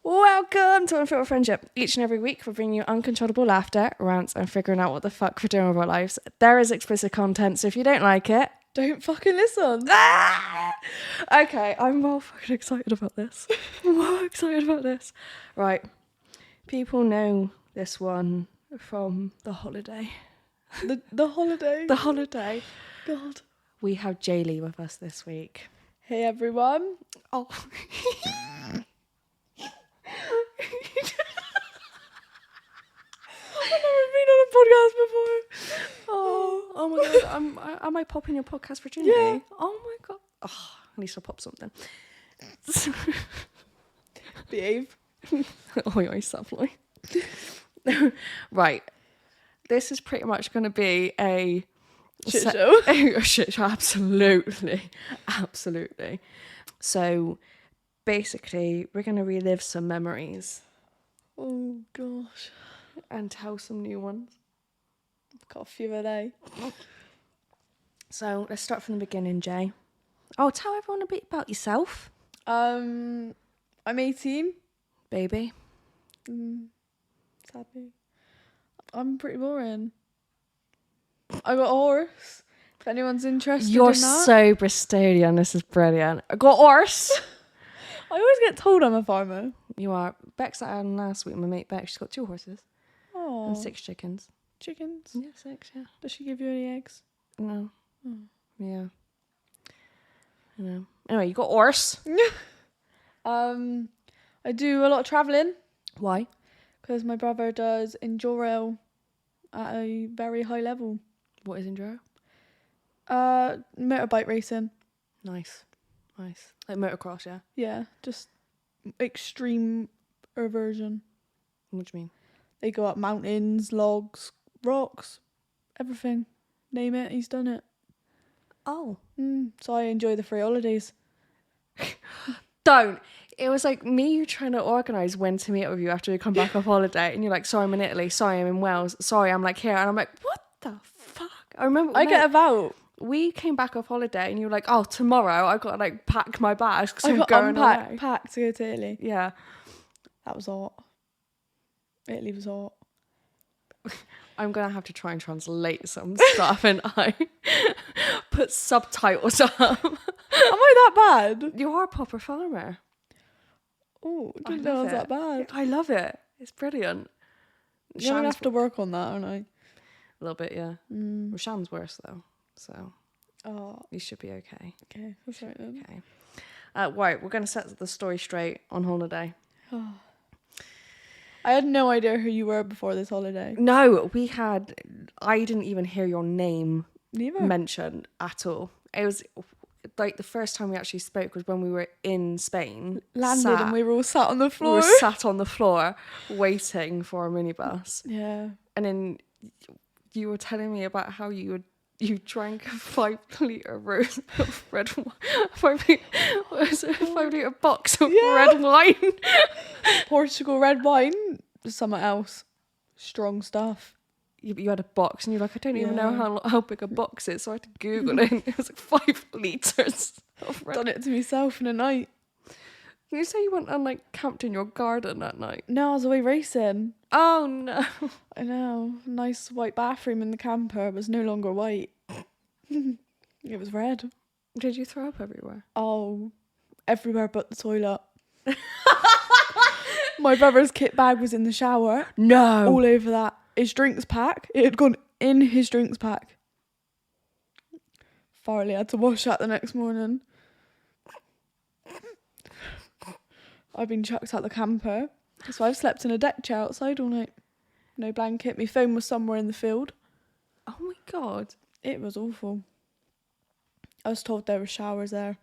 Welcome to Unfiltered Friendship. Each and every week we're bringing you uncontrollable laughter, rants, and figuring out what the fuck we're doing with our lives. There is explicit content, so if you don't like it, don't fucking listen. Okay, I'm well fucking excited about this. Right. People know this one from The Holiday. The holiday. The Holiday. God. We have Jailey with us this week. Hey everyone. Oh. I've never been on a podcast before. Oh my god, am I popping your podcast virginity? Yeah. Oh my god. Oh, at least I'll pop something. Behave. Oh, you're lovely. Right. This is pretty much going to be a Shit show. A shit show, absolutely. Absolutely. So, basically, we're going to relive some memories. Oh gosh. And tell some new ones. I've got a few a day. So, let's start from the beginning, Jay. Oh, tell everyone a bit about yourself. I'm 18. Baby. Sadly. I'm pretty boring. I got a horse. If anyone's interested You're in that. so Bristolian. This is brilliant. I got a horse. I always get told I'm a farmer. You are. Bex sat down last week, my mate Bex, she's got 2 horses. Oh. And 6 chickens. Chickens? Yeah, 6, yeah. Does she give you any eggs? No. Oh. Yeah. I know. Anyway, you got a horse. I do a lot of travelling. Why? Because my brother does enduro at a very high level. What is enduro? Motorbike racing. Nice. Like motocross, yeah? Yeah, just extreme version. What do you mean? They go up mountains, logs, rocks, everything. Name it, he's done it. Oh. So I enjoy the free holidays. Don't. It was like me you trying to organise when to meet up with you after you come back off holiday, and you're like, sorry, I'm in Italy, sorry, I'm in Wales, sorry, I'm like here, and I'm like, what the fuck? I remember I get about. We came back off holiday and you were like, oh, tomorrow I've got to like pack my bags because I'm got going away. packed to go to Italy. Yeah. That was hot. Italy was hot. I'm going to have to try and translate some stuff and I put subtitles up. Am I that bad? You are a proper farmer. Oh, didn't know I was that bad. I love it. It's brilliant. You're going to have to work on that, aren't I? A little bit, yeah. Well, Sham's worse though, so you should be okay. Okay, that's right then. Okay. Right, we're going to set the story straight on holiday. I had no idea who you were before this holiday. No, I didn't even hear your name Neither. mentioned at all. It was like the first time we actually spoke was when we were in Spain. Landed and we were all sat on the floor. We were sat on the floor waiting for a minibus. Yeah. And then you were telling me about how you drank a 5-litre rose of red wine. 5-litre box of red wine. Portugal red wine. Something else. Strong stuff. You had a box and you're like, I don't even know how big a box is, so I had to Google it. It was like 5 litres of red. Done it to myself in a night. Can you say you went and like camped in your garden that night? No, I was away racing. Oh no. I know. Nice white bathroom in the camper. It was no longer white. It was red. Did you throw up everywhere? Oh, everywhere but the toilet. My brother's kit bag was in the shower. No. All over that. His drinks pack. It had gone in his drinks pack. Farley had to wash that the next morning. I've been chucked out the camper. So I've slept in a deck chair outside all night. No blanket. My phone was somewhere in the field. Oh my god. It was awful. I was told there were showers there.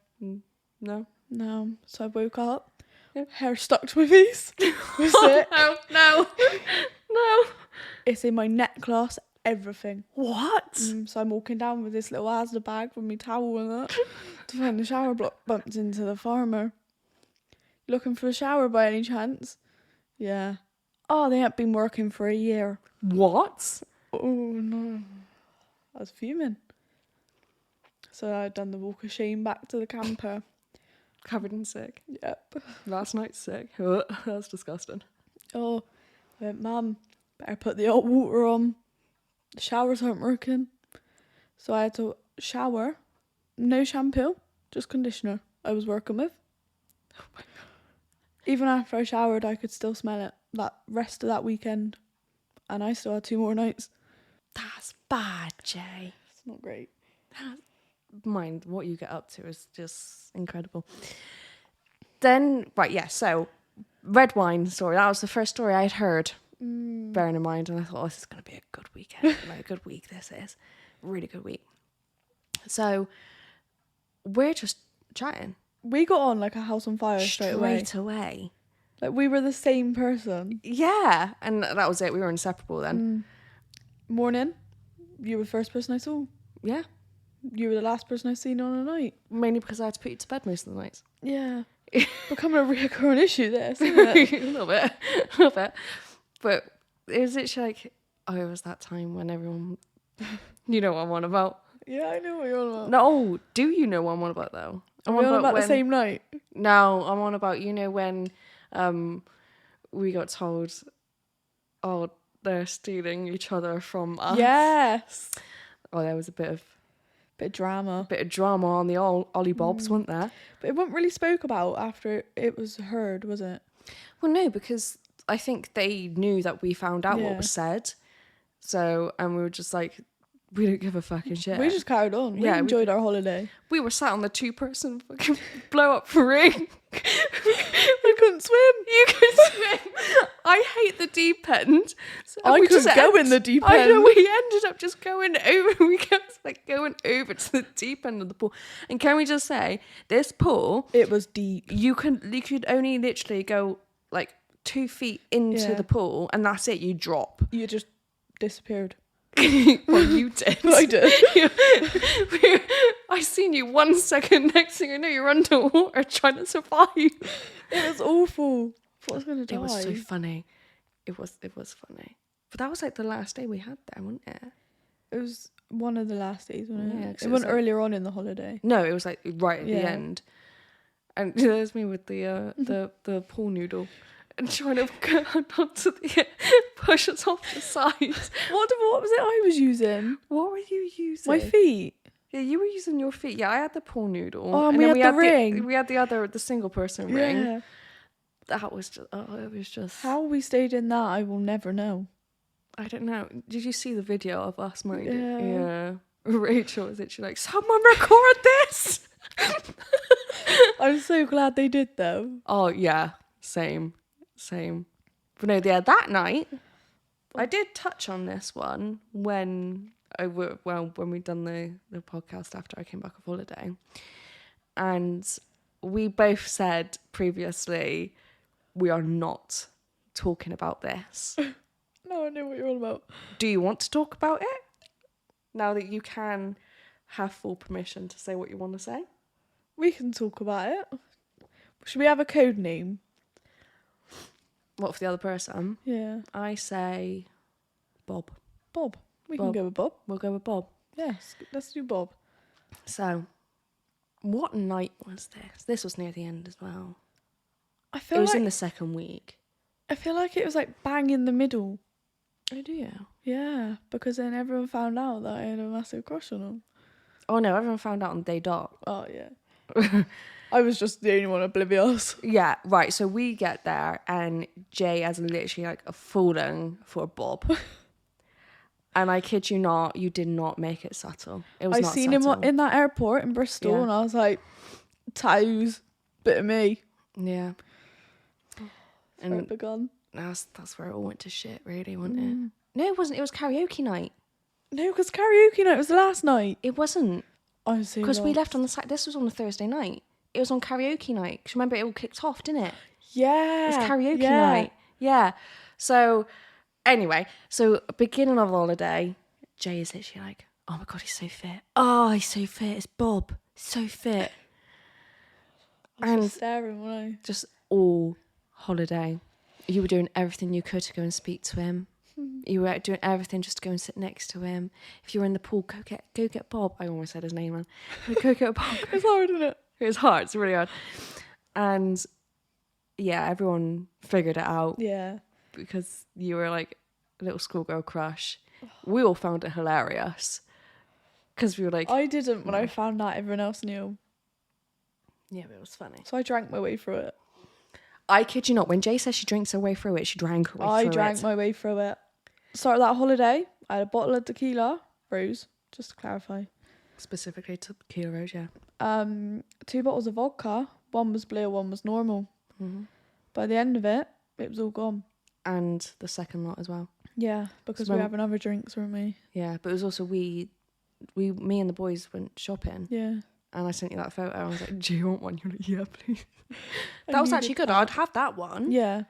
No. No. So I woke up. Hair stuck to my face. Was sick. No. It's in my necklace, everything. What? So I'm walking down with this little Asda bag with my towel and that to find the shower block. Bumped into the farmer. Looking for a shower by any chance? Yeah. Oh, they haven't been working for a year. What? Oh no. I was fuming. So I'd done the walk of shame back to the camper. Covered in sick. Yep. Last night's sick. Oh, that's disgusting. Oh, I went, Mum, better put the hot water on. The showers aren't working. So I had to shower. No shampoo, just conditioner I was working with. Oh my God. Even after I showered, I could still smell it that rest of that weekend. And I still had 2 more nights. That's bad, Jay. It's not great. Mind what you get up to is just incredible. Then, right, yeah, so red wine story. That was the first story I had heard, bearing in mind. And I thought, oh, this is going to be a good weekend. Like, a good week this is. Really good week. So we're just chatting. We got on like a house on fire straight away. Like we were the same person. Yeah. And that was it. We were inseparable then. Morning, you were the first person I saw. Yeah. You were the last person I seen on a night. Mainly because I had to put you to bed most of the nights. Yeah. Becoming a reoccurring issue, this, isn't it? A little bit. But it was literally like, oh, it was that time when everyone, you know what I'm on about. Yeah, I know what you're on about. No, do you know what I'm on about though? Are we on about the same night? No, I'm on about, you know, when we got told, oh, they're stealing each other from us. Yes. Oh, there was a bit of drama. Bit of drama on the Ollie Bobs, wasn't there? But it wasn't really spoke about after it was heard, was it? Well, no, because I think they knew that we found out what was said. So, and we were just like, we don't give a fucking shit. We just carried on. We enjoyed our holiday. We were sat on the 2-person fucking blow up ring. We couldn't swim. You could swim. I hate the deep end. So I could go in the deep end. I know, we ended up just going over. We kept like going over to the deep end of the pool. And can we just say, this pool, it was deep. You could only literally go like 2 feet into the pool, and that's it. You drop. You just disappeared. Well, you did. I did. I seen you 1 second. Next thing I know, you're underwater trying to survive. It was awful. I thought I was gonna die. It was so funny. It was funny. But that was like the last day we had there, wasn't it? It was one of the last days, wasn't it? Yeah, it wasn't earlier on in the holiday. No, it was like right at the end. And there's me with the pool noodle. And trying to get onto the push us off the side. What was it I was using? What were you using? My feet. Yeah, you were using your feet. Yeah, I had the pool noodle. Oh, and we had the ring. We had the single person ring. That was just, it was just. How we stayed in that, I will never know. I don't know. Did you see the video of us, mate? Yeah. Rachel was literally like, someone record this! I'm so glad they did though. Oh, yeah. Same. But no, that night, I did touch on this one when we'd done the podcast after I came back off holiday. And we both said previously, we are not talking about this. No, I know what you're all about. Do you want to talk about it? Now that you can have full permission to say what you want to say? We can talk about it. Should we have a code name? What, for the other person? Yeah. I say Bob. Bob. We can go with Bob. We'll go with Bob. Yes, let's do Bob. So, what night was this? This was near the end as well. It was in the second week. I feel like it was like bang in the middle. Oh, do you? Yeah, because then everyone found out that I had a massive crush on him. Oh no, everyone found out on day dot. Oh yeah. I was just the only one oblivious. Yeah, right. So we get there and Jay has literally like a falling for Bob. And I kid you not, you did not make it subtle. It was not seen subtle. him in that airport in Bristol and I was like, tattoos, bit of me. Yeah. And it begun. That's where it all went to shit, really, wasn't it? No, it wasn't. It was karaoke night. No, because karaoke night was the last night. It wasn't. I was so because we lost. left on the Saturday. This was on the Thursday night. It was on karaoke night. Because remember, it all kicked off, didn't it? Yeah. It was karaoke night. Yeah. So, anyway, beginning of the holiday, Jay is literally like, oh my God, he's so fit. Oh, he's so fit. It's Bob. So fit. I was just staring, wasn't I? Just all holiday. You were doing everything you could to go and speak to him. You were doing everything just to go and sit next to him. If you were in the pool, go get Bob. I almost said his name, man. Go get Bob. It's hard, isn't it? It was hard. It's really hard. And yeah, everyone figured it out Yeah. because you were like a little schoolgirl crush. We all found it hilarious because we were like, I didn't when I found out everyone else knew. yeah, but it was funny. So I drank my way through it. I kid you not, when Jay says she drinks her way through it, she drank her way through it. I drank my way through it. Start of that holiday, I had a bottle of tequila, Rose, just to clarify. Specifically tequila rose, yeah. 2 bottles of vodka. One was blue, one was normal. Mm-hmm. By the end of it, it was all gone. And the second lot as well. Yeah, because we were having other drinks, weren't we? Yeah, but it was also me and the boys went shopping. Yeah. And I sent you that photo. I was like, do you want one? You're like, yeah, please. That was actually good. I'd have that one. Yeah.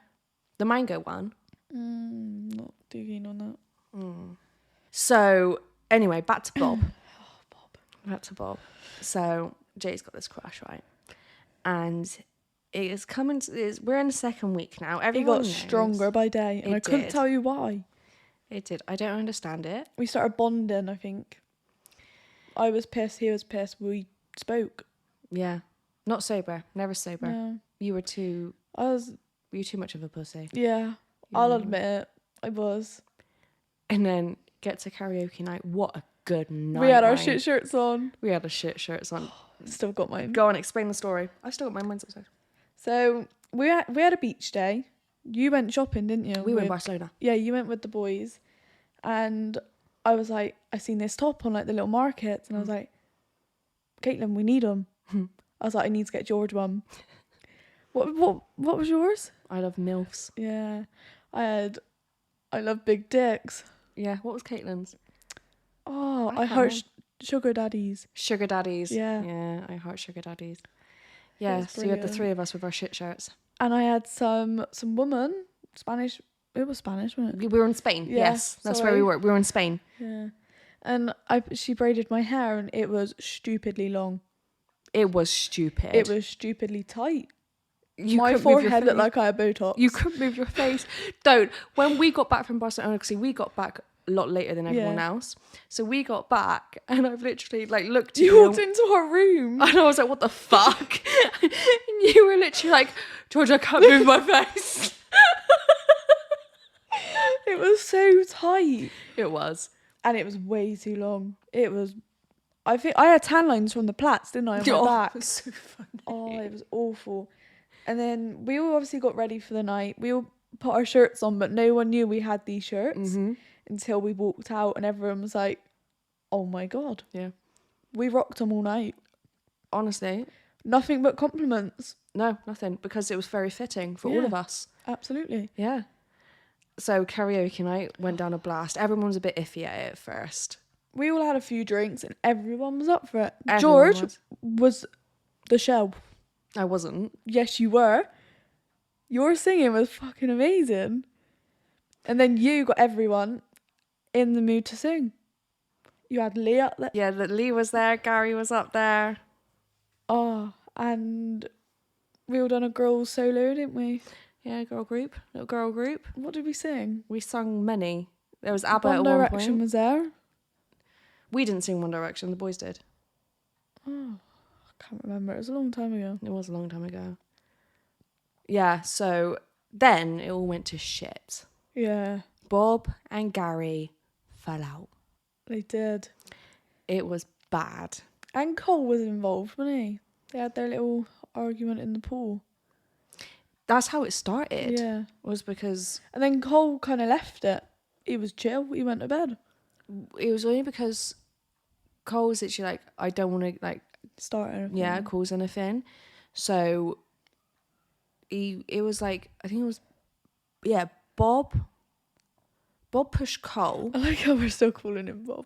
The mango one. Not too keen on that. So, anyway, back to Bob. Back to Bob. So, Jay's got this crush, right? And it is coming to... we're in the second week now. Everyone It got stronger by day. And I couldn't tell you why. It did. I don't understand it. We started bonding, I think. I was pissed. He was pissed. We spoke. Yeah. Not sober. Never sober. No. You were too... Were you too much of a pussy? Yeah. I'll admit it. I was. And then get to karaoke night. What a good night. We had our shit shirts on. We had our shit shirts on. Still got mine. Go on, explain the story. I still got mine upstairs. So we had a beach day. You went shopping, didn't you? We went Barcelona. Yeah, you went with the boys. And I was like, I seen this top on like the little markets. And I was like, Caitlin, we need them. I was like, I need to get George one. What was yours? I love MILFs. Yeah. I love big dicks. Yeah, what was Caitlin's? Oh, I heart sugar daddies. Sugar daddies. Yeah. Yeah, I heart sugar daddies. Yeah, so you had the brilliant. 3 of us with our shit shirts. And I had some woman, Spanish. It was Spanish, wasn't it? We were in Spain. Yeah, Yes, that's where we were. We were in Spain. Yeah. And she braided my hair and it was stupidly long. It was stupid. It was stupidly tight. couldn't My move your forehead looked face. like I had Botox. You couldn't move your face. Don't. When we got back from Barcelona, because we got back a lot later than everyone else. So we got back and I've literally like looked at you. You walked into our room. And I was like, what the fuck? And you were literally like, George, I can't move my face. It was so tight. It was. And it was way too long. It was... I think I had tan lines from the plaits, didn't I, on my back? It was so funny. Oh, it was awful. And then we all obviously got ready for the night. We all put our shirts on, but no one knew we had these shirts until we walked out and everyone was like, oh my God. Yeah. We rocked them all night. Honestly. Nothing but compliments. No, nothing. Because it was very fitting for all of us. Absolutely. Yeah. So karaoke night went down a blast. Everyone was a bit iffy at it at first. We all had a few drinks and everyone was up for it. Everyone George was the show. I wasn't. Yes, you were. Your singing was fucking amazing. And then you got everyone in the mood to sing. You had Lee up there. Yeah, Lee was there. Gary was up there. Oh, and we all done a girls solo, didn't we? Yeah, little girl group. What did we sing? We sung many. There was ABBA One at Direction one point. was there. We didn't sing One Direction. The boys did. Oh, I can't remember. It was a long time ago. It was a long time ago. Yeah, so then it all went to shit. Yeah, Bob and Gary fell out. they did. It was bad. And Cole was involved, wasn't he? They had their little argument in the pool. That's how it started. Yeah. Was because And then Cole kind of left it. He was chill. He went to bed. it was only because Cole was literally like, I don't want to like Start anything. cause anything. So it was like, I think it was Bob pushed Cole. I like how we're still calling him Bob.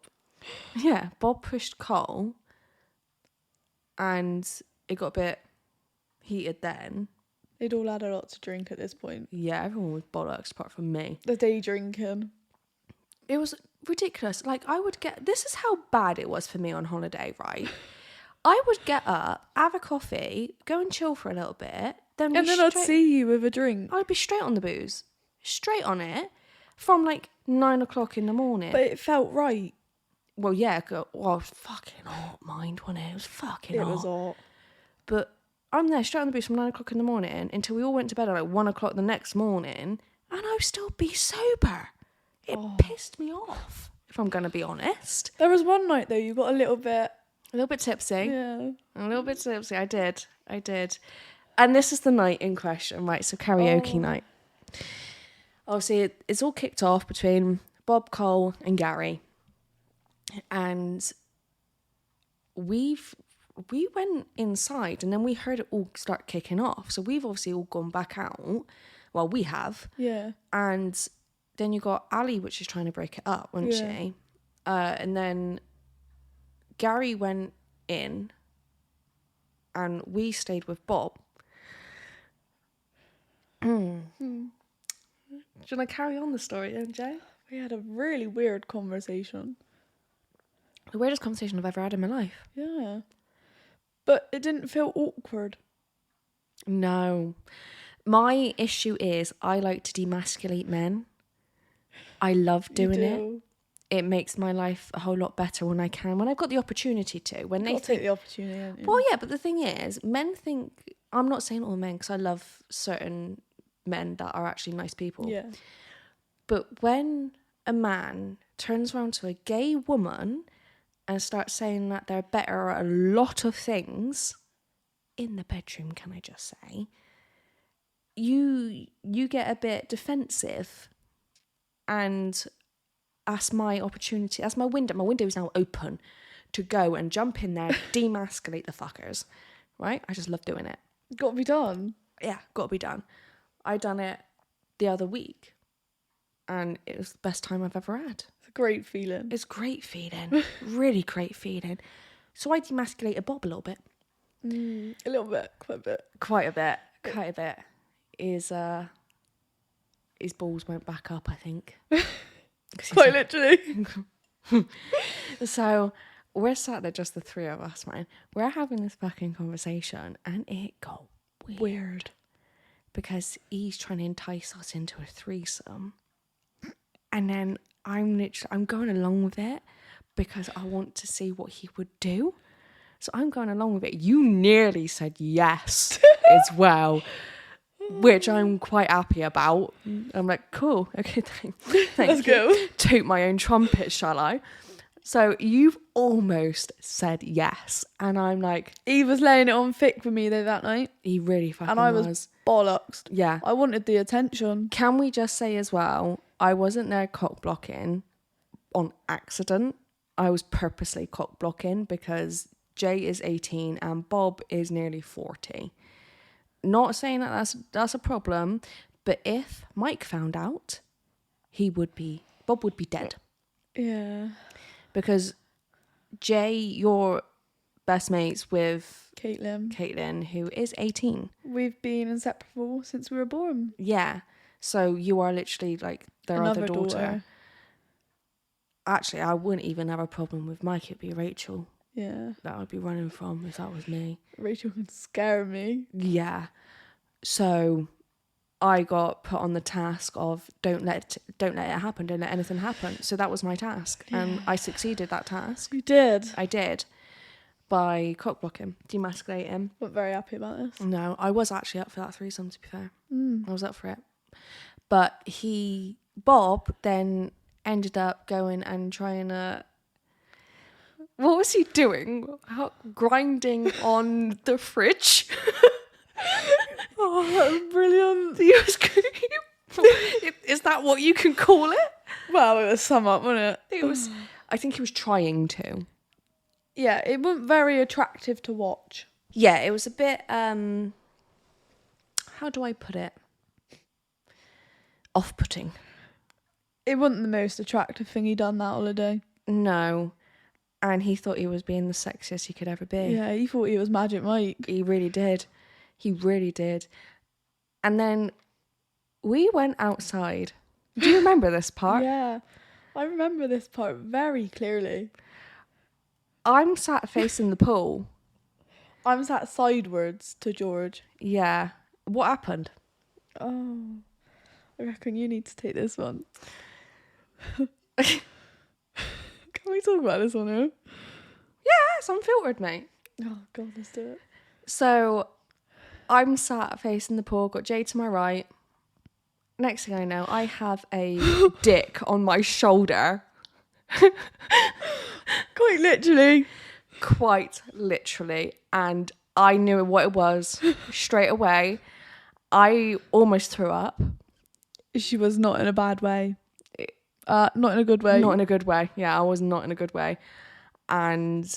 Yeah, Bob pushed Cole and it got a bit heated then. They'd all had a lot to drink at this point. Yeah, everyone was bollocks apart from me. The day drinking. It was ridiculous. Like, this is how bad it was for me on holiday, right? I would get up, have a coffee, go and chill for a little bit, then I'd see you with a drink. I'd be straight on the booze. Straight on it. From like 9 o'clock in the morning. But it felt right. Well, yeah, it was fucking hot, mind, wasn't it? It was fucking hot. It was hot. But I'm there straight on the beach from 9 o'clock in the morning until we all went to bed at like 1 o'clock the next morning, and I'd still be sober. It pissed me off, if I'm going to be honest. There was one night though you got a little bit tipsy. Yeah. A little bit tipsy. I did. And this is the night in question, right? So karaoke night. Obviously, it's all kicked off between Bob, Cole, and Gary, and we went inside, and then we heard it all start kicking off. So we've obviously all gone back out. Well, we have. Yeah. And then you got Ali, which is trying to break it up, wasn't she? And then Gary went in, and we stayed with Bob. Do you want to carry on the story then, Jay? We had a really weird conversation. The weirdest conversation I've ever had in my life. Yeah. But it didn't feel awkward. No. My issue is I like to demasculate men. I love doing it. It makes my life a whole lot better when I can. When I've got the opportunity to. When they take the opportunity, haven't you? Well, yeah, but the thing is, men think... I'm not saying all men, because I love certain men that are actually nice people. Yeah. But when a man turns around to a gay woman and starts saying that they're better at a lot of things, in the bedroom, can I just say, you get a bit defensive, and that's my opportunity. That's my window. My window is now open to go and jump in there, demasculate the fuckers. Right? I just love doing it. Got to be done. Yeah, got to be done. I done it the other week, and it was the best time I've ever had. It's a great feeling. It's great feeling. Really great feeling. So I demasculated Bob a little bit. A little bit. Quite a bit. His balls went back up, I think. Quite literally. So we're sat there, just the three of us, man. We're having this fucking conversation, and it got weird. Because he's trying to entice us into a threesome. And then I'm going along with it because I want to see what he would do. So I'm going along with it. You nearly said yes as well, which I'm quite happy about. I'm like, cool, okay, thanks. Let's go. Toot my own trumpet, shall I? So you've almost said yes. And I'm like... He was laying it on thick for me though that night. He really fucking was. And I was bollocks. Yeah. I wanted the attention. Can we just say as well, I wasn't there cock blocking on accident. I was purposely cock blocking because Jay is 18 and Bob is nearly 40. Not saying that that's a problem, but if Mike found out, Bob would be dead. Yeah. Because Jay, you're best mates with Caitlin, who is 18. We've been inseparable since we were born. Yeah. So you are literally like their Another other daughter. Actually, I wouldn't even have a problem with Mike. It'd be Rachel. Yeah. That I'd be running from if that was me. Rachel can scare me. Yeah. So I got put on the task of don't let it happen. Don't let anything happen. So that was my task. Yeah. And I succeeded that task. You did. I did. By cock blocking, demasculating. Not very happy about this. No, I was actually up for that threesome, to be fair. I was up for it. But Bob then ended up going and trying to... What was he doing? Grinding on the fridge. Oh, that was brilliant. He was Is that what you can call it? Well, it was sum up, wasn't it? It was. I think he was trying to. Yeah, it wasn't very attractive to watch. Yeah, it was a bit, how do I put it? Off-putting. It wasn't the most attractive thing he'd done that holiday. No. And he thought he was being the sexiest he could ever be. Yeah, he thought he was Magic Mike. He really did. He really did. And then we went outside. Do you remember this part? Yeah, I remember this part very clearly. I'm sat facing the pool. I'm sat sidewards to George. Yeah. What happened? Oh, I reckon you need to take this one. Can we talk about this one now? Yeah, it's unfiltered, mate. Oh, God, let's do it. So I'm sat facing the pool, got Jay to my right. Next thing I know, I have a dick on my shoulder. Quite literally. Quite literally. And I knew what it was straight away. I almost threw up. She was not in a bad way. Not in a good way. Not in a good way. Yeah, I was not in a good way. And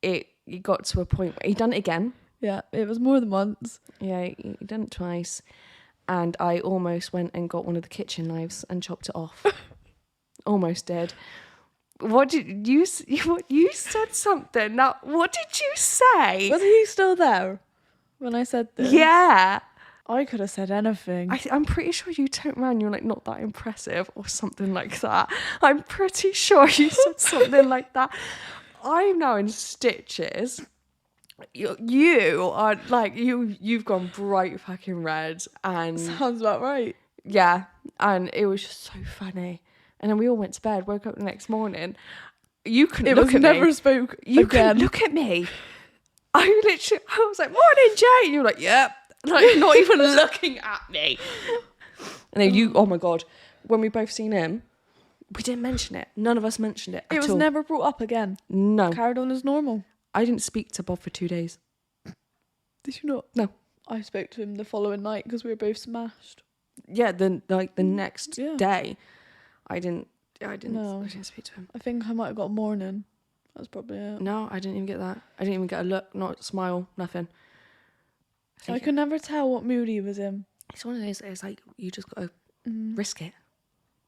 it got to a point where he done it again. Yeah, it was more than once. Yeah, he done it twice. And I almost went and got one of the kitchen knives and chopped it off. Almost did. What did you said something. Now, what did you say? Was he still there when I said this? Yeah. I could have said anything. I'm pretty sure you turned around, you're like, not that impressive or something like that. I'm pretty sure you said something like that. I'm now in stitches. You are like, you've gone bright fucking red. And Sounds about right. yeah, and it was just so funny. And then we all went to bed, woke up the next morning. You couldn't look at me. Never spoke You again. couldn't look at me. I was like, morning, Jay. And you were like, yep. Like, not even looking at me. And then oh my God, when we both seen him, we didn't mention it. None of us mentioned it It at was all. never brought up again. No. Carried on as normal. I didn't speak to Bob for 2 days. Did you not? No. I spoke to him the following night because we were both smashed. Yeah, the next Yeah. day, I didn't No. speak to him. I think I might have got a morning. That's probably it. No, I didn't even get that. I didn't even get a look, not a smile, nothing. I could never tell what mood he was in. It's one of those, it's like, you just got to risk it.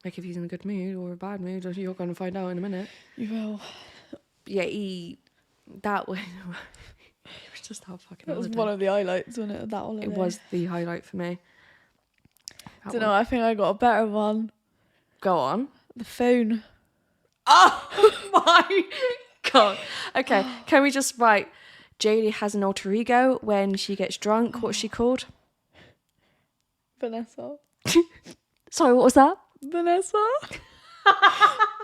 Like, if he's in a good mood or a bad mood, you're going to find out in a minute. You will. Yeah, that way, it was just how fucking That was holiday. one of the highlights, wasn't it? Of that holiday. It was the highlight for me. That Don't know. one. I think I got a better one. Go on. The phone. Oh my God. Okay, can we just write, Jailey has an alter ego when she gets drunk. What's she called? Vanessa. Sorry, what was that? Vanessa.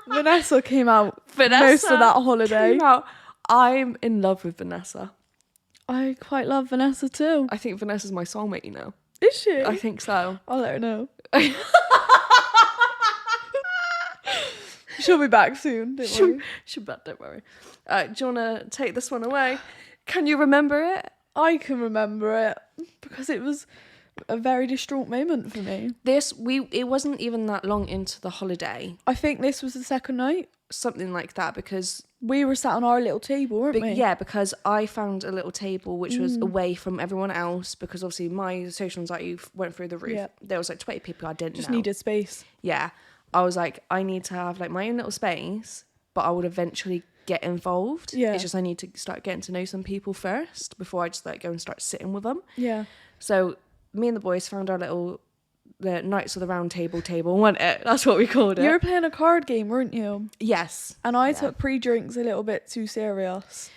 Vanessa came out Vanessa most of that holiday. came out. I'm in love with Vanessa. I quite love Vanessa too. I think Vanessa's my soulmate, you know. Is she? I think so. I'll let her know. She'll be back soon. Don't worry. Don't worry. Do you want to take this one away? Can you remember it? I can remember it because it was a very distraught moment for me. It wasn't even that long into the holiday. I think this was the second night. Something like that, because We were sat on our little table, weren't we? yeah, because I found a little table which was away from everyone else, because obviously my social anxiety went through the roof. Yeah. There was like 20 people I didn't Just know. needed space. Yeah. I was like, I need to have like my own little space, but I would eventually get involved. Yeah. It's just I need to start getting to know some people first before I just like go and start sitting with them. Yeah. So me and the boys found our little the Knights of the Round Table, wasn't it? That's what we called it. You were playing a card game, weren't you? Yes. And I Yeah. took pre-drinks a little bit too serious.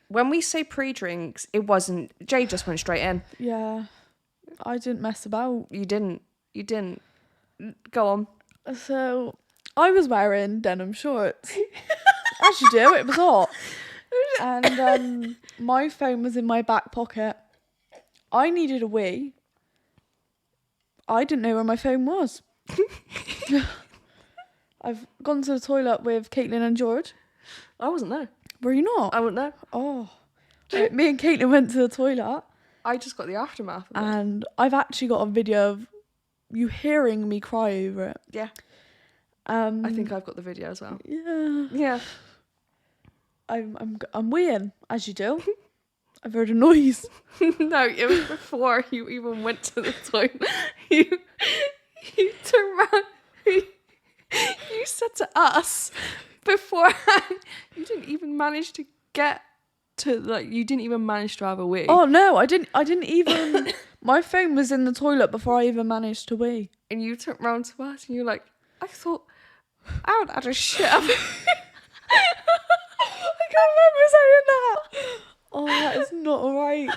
When we say pre-drinks, it wasn't... Jay just went straight in. Yeah. I didn't mess about. You didn't. Go on. So I was wearing denim shorts. As you do, it was hot. And my phone was in my back pocket. I needed a wee. I didn't know where my phone was. I've gone to the toilet with Caitlin and George. I wasn't there. Were you not? I wasn't there. Oh. Me and Caitlin went to the toilet. I just got the aftermath of it. And I've actually got a video of you hearing me cry over it. Yeah. I think I've got the video as well. Yeah. Yeah. I'm weeing, as you do. I've heard a noise. No, it was before you even went to the toilet. You turned around. You said to us beforehand, you didn't even manage to get to, like, you didn't even manage to have a wee. Oh no, I didn't even. My phone was in the toilet before I even managed to wee. And you turned around to us and you're like, I thought I would had a shit. I can't remember saying that. Oh, that is not alright.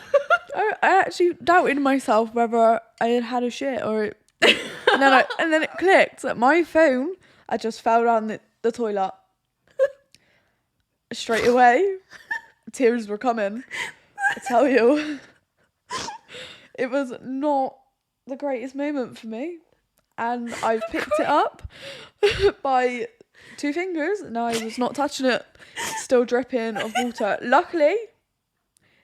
I actually doubted myself whether I had had a shit or it, and then it clicked that my phone I just fell down the toilet straight away. Tears were coming. I tell you, it was not the greatest moment for me. And I've picked it up by 2 fingers, and I was not touching it. Still dripping of water. Luckily,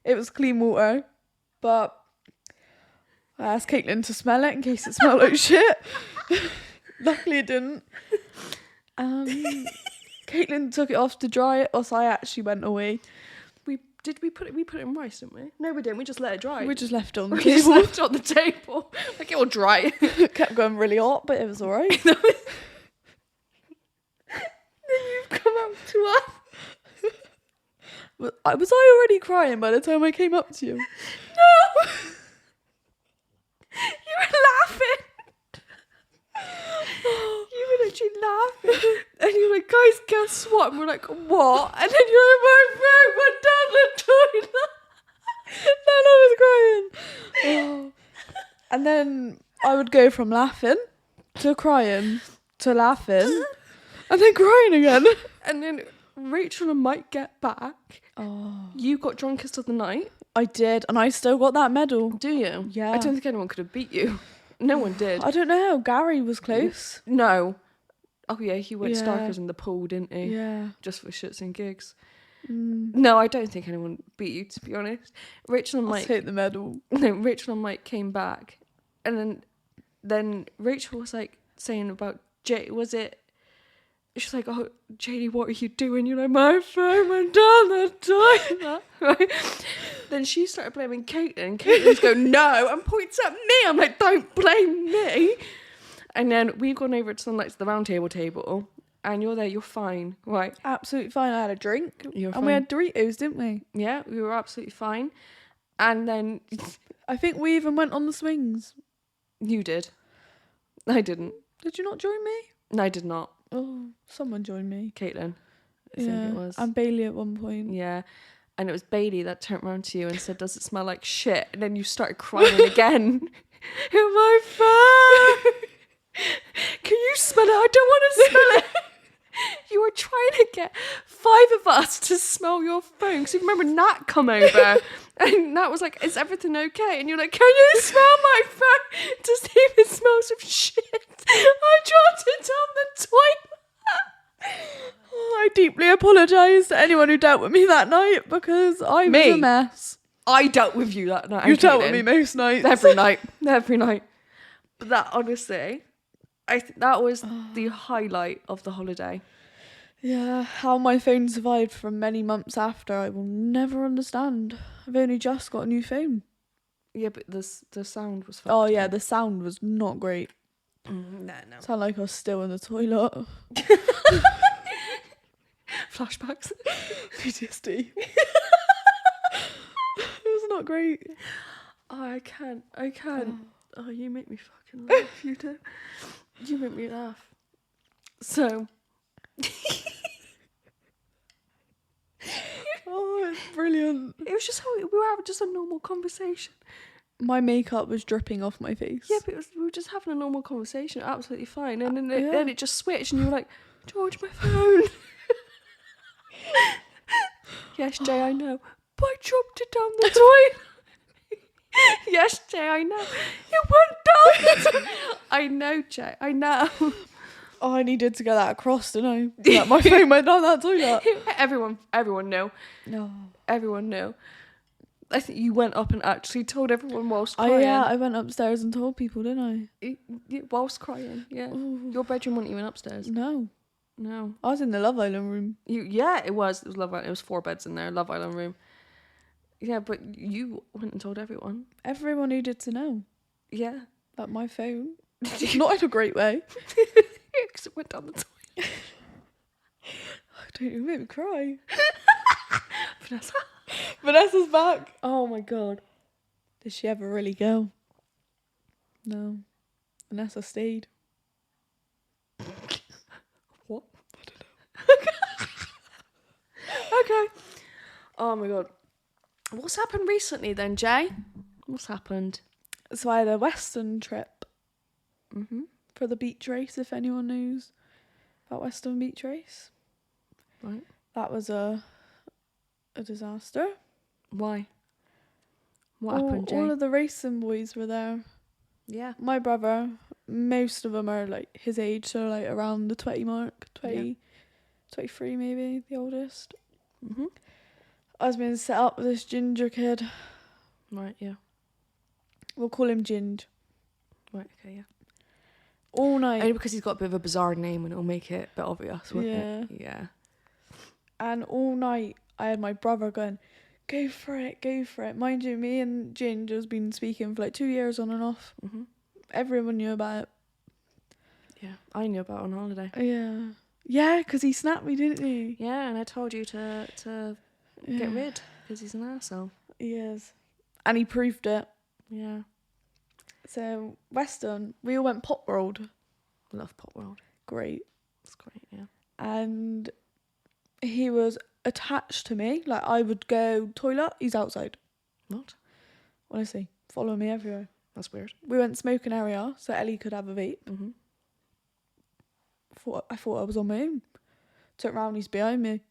it was clean water, but I asked Caitlin to smell it in case it smelled like shit. Luckily, it didn't. Caitlin took it off to dry it, or so I actually went away. We put it in rice, didn't we? No, we didn't. We just let it dry. We just left it on the We just table. left it on the table. Like it will dry. It kept going really hot, but it was alright. Then you've come up to us. Was I already crying by the time I came up to you? No! You were laughing. You were literally laughing. And you're like, guys, guess what? And we're like, what? And then you're like, my friend went down the toilet. Then I was crying. Oh. And then I would go from laughing to crying to laughing and then crying again. And then Rachel and Mike get back. Oh, You got drunkest of the night. I did, and I still got that medal. Do you? Yeah. I don't think anyone could have beat you. No one did. I don't know. Gary was close. No. Oh yeah, he went Yeah. starkers in the pool, didn't he? Yeah. Just for shits and gigs. Mm. No, I don't think anyone beat you, to be honest. Rachel and I'll Mike. take the medal. No, Rachel and Mike came back, and then Rachel was like saying about Jay. Was it? She's like, "Oh, Jailey, what are you doing?" You're like, "My phone went down the toilet." Right? Then she started blaming Caitlin. Caitlin's going, "No," and points at me. I'm like, "Don't blame me." And then we've gone over to the round table, and you're there. You're fine, right? Absolutely fine. I had a drink. You're And we fine. had Doritos, didn't we? Yeah, we were absolutely fine. And then I think we even went on the swings. you did. I didn't. Did you not join me? No, I did not. Oh, someone joined me. Caitlin, I think it was. And Bailey at one point. Yeah. And it was Bailey that turned around to you and said, "Does it smell like shit?" And then you started crying again. In my phone. Can you smell it? I don't want to smell it. You were trying to get 5 of us to smell your phone. Because you remember Nat come over. And Nat was like, "Is everything okay?" And you're like, "Can you smell my phone to see if it smells of shit?" I dropped it down the toilet. Oh, I deeply apologise to anyone who dealt with me that night because I was Me? a mess. I dealt with you that night. You dealt with me most nights. Every night. But that, honestly, I think that was the highlight of the holiday. Yeah, how my phone survived for many months after, I will never understand. I've only just got a new phone. Yeah, but the sound was fucked. Oh yeah, the sound was not great. No. Sound like I was still in the toilet. Flashbacks. PTSD. It was not great. Oh, I can't. Oh, you make me fucking laugh. You do. You make me laugh. So. Oh, it's brilliant. It was just how we were having just a normal conversation. My makeup was dripping off my face. Yeah, but we were just having a normal conversation, absolutely fine. And then it just switched, and you were like, "George, my phone." Yes, Jay, I know. But I dropped it down the toilet. Yes, Jay, I know. It went down the toilet. I know, Jay, I know. Oh, I needed to get that across, didn't I? That my phone went down that toilet. Everyone knew. No. Everyone knew. I think you went up and actually told everyone whilst crying. I went upstairs and told people, didn't I? Whilst crying, yeah. Ooh. Your bedroom wasn't even upstairs. No. No. I was in the Love Island room. It was Love Island. It was 4 beds in there, Love Island room. Yeah, but you went and told everyone. Everyone needed to know Yeah. that my phone, not in a great way. Because it went down the toilet. Don't you make me cry. Vanessa. Vanessa's back. Oh my god. Did she ever really go? No. Vanessa stayed. What? I don't know. Okay. Oh my god. What's happened recently then, Jay? What's happened? So I had a Western trip Mm-hmm. for the beach race, if anyone knows about Western beach race. Right. That was a disaster. Why? What happened, Jay? All of the racing boys were there. Yeah. My brother, most of them are like his age, so like around the 20 mark, 20, 23 maybe, the oldest. Mm-hmm. I was being set up with this ginger kid. Right, yeah. We'll call him Ginger. Right, okay, yeah. All night. Only because he's got a bit of a bizarre name and it'll make it a bit obvious, won't it? Yeah. And all night I had my brother going, go for it. Mind you, me and Ginger's been speaking for like 2 years on and off. Mm-hmm. Everyone knew about it. Yeah, I knew about it on holiday. Yeah. Yeah, because he snapped me, didn't he? Yeah, and I told you to get rid because he's an arsehole. He is. And he proved it. Yeah. So, Western, we all went Pop World. Love Pop World. Great. It's great, yeah. And he was attached to me. Like, I would go toilet, he's outside. What? Honestly, follow me everywhere. That's weird. We went smoking area so Ellie could have a vape. Mm-hmm. I thought I was on my own. Turned round, he's behind me.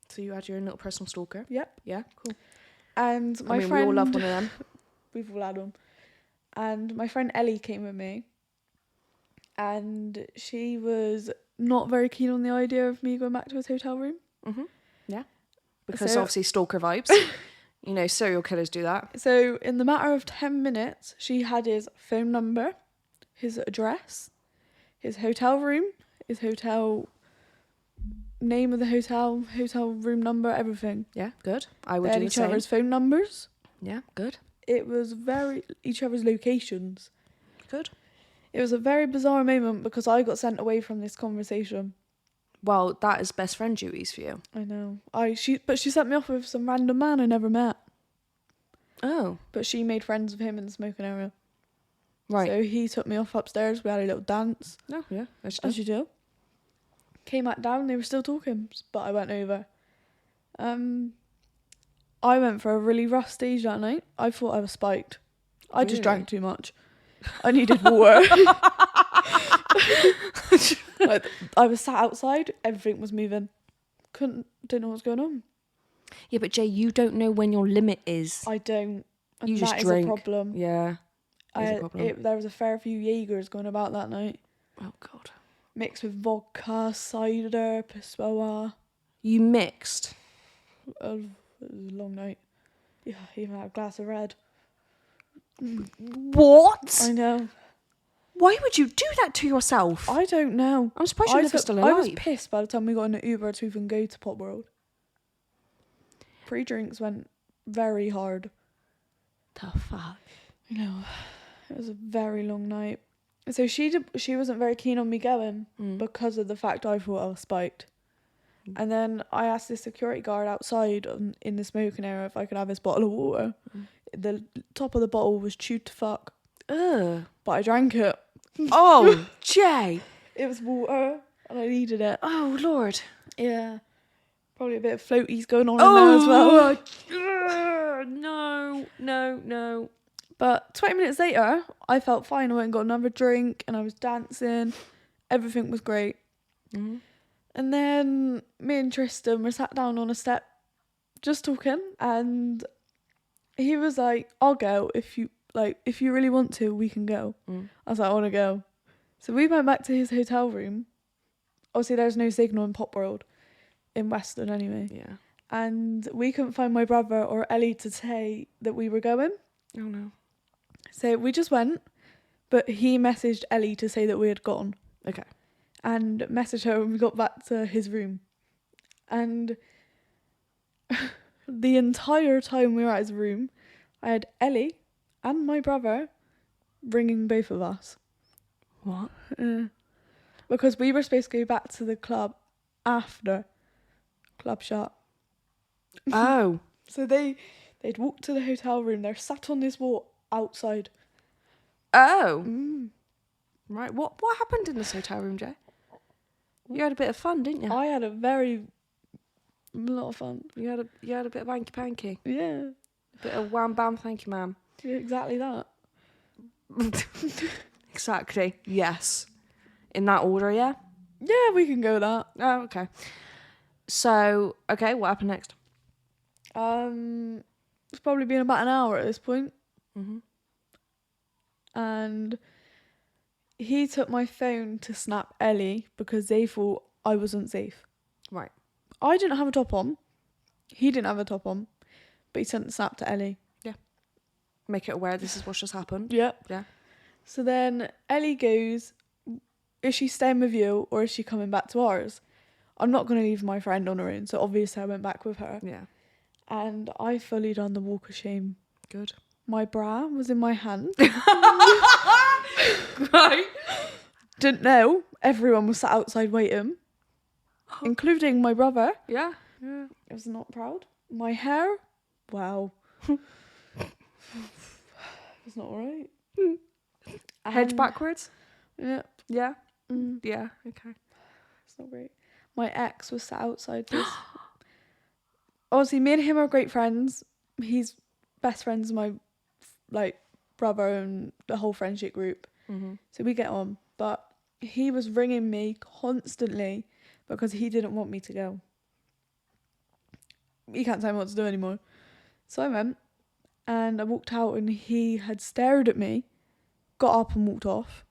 So you had your own little personal stalker? Yep. Yeah, cool. And my friend... we all love one of them. We've all had them. And my friend Ellie came with me. And she was not very keen on the idea of me going back to his hotel room. Mm-hmm. Yeah. Because So- obviously stalker vibes. You know, serial killers do that. So in the matter of 10 minutes, she had his phone number, his address, his hotel room, his hotel name of the hotel room number, everything. Yeah, good. I would They had do the each same. other's phone numbers. Yeah, good. It was each other's locations. Good. It was a very bizarre moment because I got sent away from this conversation. Well, that is best friend duties for you. I know. But she sent me off with some random man I never met. Oh. But she made friends with him in the smoking area. Right. So he took me off upstairs. We had a little dance. No, yeah. As you do. Came back down, they were still talking, but I went over. I went for a really rough stage that night. I thought I was spiked. I just Really? drank too much. I needed water. Like, I was sat outside, everything was moving. Didn't know what was going on. Yeah, but Jay, you don't know when your limit is. I don't. And You just that drink. is a problem. Yeah. Is a problem. There was a fair few Jaegers going about that night. Oh, God. Mixed with vodka, cider, pissoa. You mixed? It was a long night. Yeah, even had a glass of red. What? I know. Why would you do that to yourself? I don't know. I'm surprised you're never still alive. I was pissed by the time we got in the Uber to even go to Pop World. Pre-drinks went very hard. The fuck? You know, it was a very long night. So she wasn't very keen on me going because of the fact I thought I was spiked. And then I asked the security guard outside in the smoking area if I could have his bottle of water. The top of the bottle was chewed to fuck. Ugh. But I drank it. Oh, Jay. It was water and I needed it. Oh, Lord. Yeah. Probably a bit of floaties going on in there as well. No. But 20 minutes later, I felt fine. I went and got another drink and I was dancing. Everything was great. Mm-hmm. And then me and Tristan were sat down on a step just talking. And he was like, I'll go if you really want to, we can go. I was like, I want to go. So we went back to his hotel room. Obviously, there's no signal in Pop World. In Western, anyway. Yeah. And we couldn't find my brother or Ellie to say that we were going. Oh, no. So we just went. But he messaged Ellie to say that we had gone. Okay. And messaged her when we got back to his room. And the entire time we were at his room, I had Ellie and my brother ringing both of us. What? Because we were supposed to go back to the club after club shut. Oh. So they'd walked to the hotel room. They're sat on this wall outside. Oh. Right. What happened in this hotel room, Jay? You had a bit of fun, didn't you? I had a lot of fun. You had a bit of hanky panky. Yeah. A bit of wham bam, thank you, ma'am. Yeah, exactly that. Exactly. Yes. In that order, yeah? Yeah, we can go with that. Oh, okay. So, okay, what happened next? It's probably been about an hour at this point. Mm-hmm. And he took my phone to snap Ellie because they thought I wasn't safe. Right. I didn't have a top on. He didn't have a top on. But he sent the snap to Ellie. Make it aware this is what's just happened. Yep. Yeah. So then Ellie goes, is she staying with you or is she coming back to ours? I'm not going to leave my friend on her own. So obviously I went back with her. Yeah. And I fully done the walk of shame. Good. My bra was in my hand. Right. Didn't know. Everyone was sat outside waiting. Including my brother. Yeah. Yeah. I was not proud. My hair. Wow. It's not alright. Head backwards. Yeah. Yeah. Mm. Yeah. Okay. It's not great. My ex was sat outside this. Obviously, me and him are great friends. He's best friends with my brother and the whole friendship group. Mm-hmm. So we get on. But he was ringing me constantly because he didn't want me to go. He can't tell me what to do anymore. So I went and I walked out and he had stared at me, got up and walked off.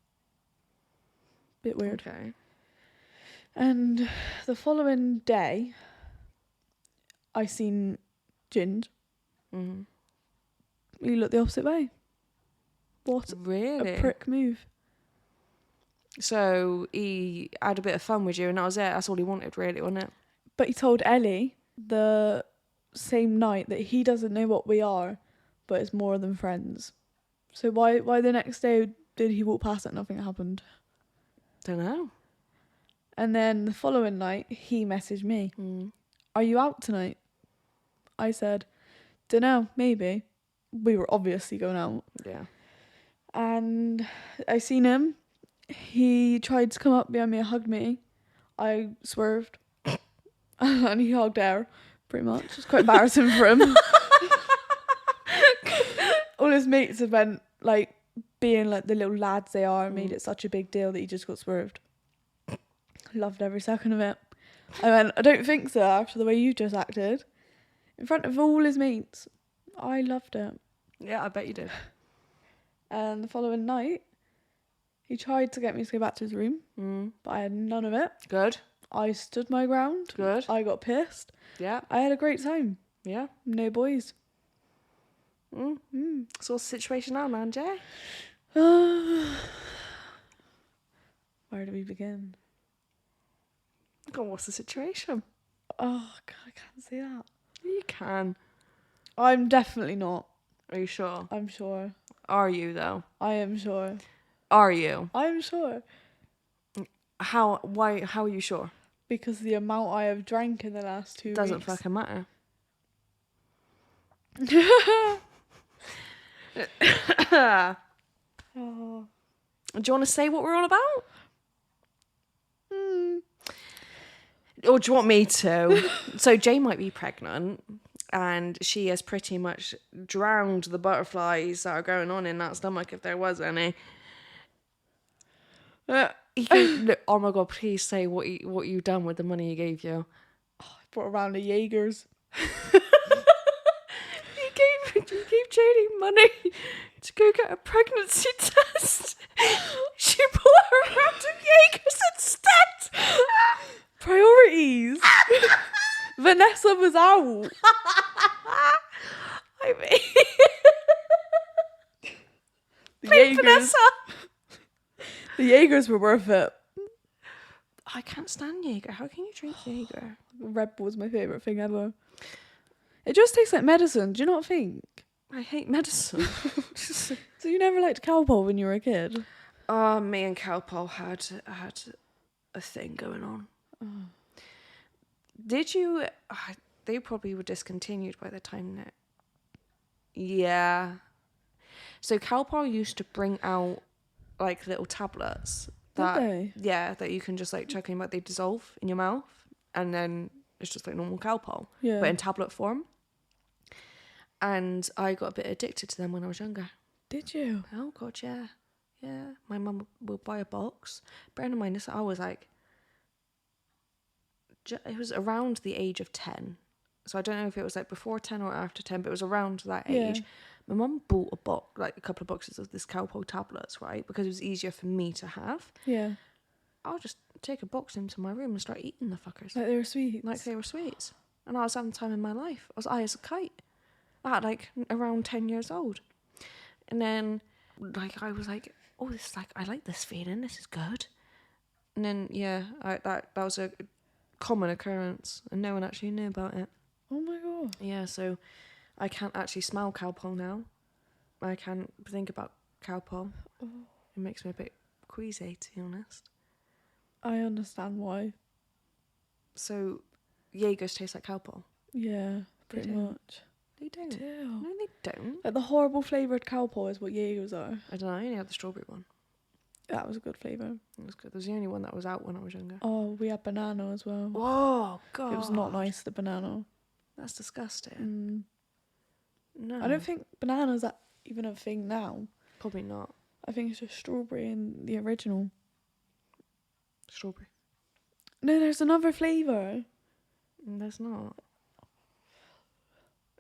Bit weird. Okay. And the following day, I seen Jind. Mm-hmm. He looked the opposite way. What Really? a prick move. So he had a bit of fun with you and that was it. That's all he wanted, really, wasn't it? But he told Ellie the same night that he doesn't know what we are, but it's more than friends. So why the next day did he walk past it and nothing happened? Don't know. And then the following night, he messaged me. Are you out tonight? I said, dunno, maybe. We were obviously going out. Yeah. And I seen him. He tried to come up behind me and hug me. I swerved. And he hugged her, pretty much. It's quite embarrassing for him. All his mates have been, being the little lads they are, and made it such a big deal that he just got swerved. Loved every second of it. I went, I don't think so, after the way you just acted. In front of all his mates. I loved it. Yeah, I bet you did. And the following night, he tried to get me to go back to his room, but I had none of it. Good. I stood my ground. Good. I got pissed. Yeah. I had a great time. Yeah. No boys. So what's the situation now, man, Jay? Where do we begin? God, what's the situation? Oh, God, I can't say that. You can. I'm definitely not. Are you sure? I'm sure. Are you, though? I am sure. Are you? I'm sure. How? Why? How are you sure? Because the amount I have drank in the last 2 weeks. Doesn't fucking matter. Oh. Do you want to say what we're on about? Or do you want me to? So Jay might be pregnant and she has pretty much drowned the butterflies that are going on in that stomach, if there was any. He goes, look, oh my God, please say what you done with the money he gave you. I brought around the Jaegers. He gave Jailey money to go get a pregnancy test. She bought her around to Jaegers instead. Priorities. Vanessa was out. I mean, The please, Jaegers. Vanessa. The Jaegers were worth it. I can't stand Jaeger. How can you drink Jaeger? Red Bull was my favourite thing ever. It just tastes like medicine, do you not think? I hate medicine. So you never liked Calpol when you were a kid? Me and Calpol had a thing going on. Did you? They probably were discontinued by the time that. Yeah. So Calpol used to bring out little tablets that that you can just chuck in, but they dissolve in your mouth, and then it's just like normal Calpol, but in tablet form. And I got a bit addicted to them when I was younger. Did you? Oh God, yeah. My mum will buy a box. Bearing in mind, I was it was around the age of 10 So I don't know if it was like before 10 or after 10, but it was around that Yeah. age. My mum bought a couple of boxes of this Calpol tablets, right? Because it was easier for me to have. Yeah. I'll just take a box into my room and start eating the fuckers. Like they were sweet. Like they were sweets. And I was having time in my life. I was high as a kite. At like around 10 years old. And then like I was like, oh, this is like, I like this feeling. This is good. And then, yeah, that was a common occurrence. And no one actually knew about it. Oh my god. Yeah, so I can't actually smell Calpol now. I can't think about Calpol. Oh. It makes me a bit queasy, to be honest. I understand why. So, Jaegers taste like Calpol? Yeah, pretty do. much. They don't. They do. No, they don't. Like the horrible flavoured Calpol is what Jaegers are. I don't know, I only had the strawberry one. That was a good flavour. It was good. It was the only one that was out when I was younger. Oh, we had banana as well. Oh, God. It was not nice, the banana. That's disgusting. No. I don't think banana's that even a thing now. Probably not. I think it's just strawberry in the original. Strawberry. No, there's another flavour. There's not.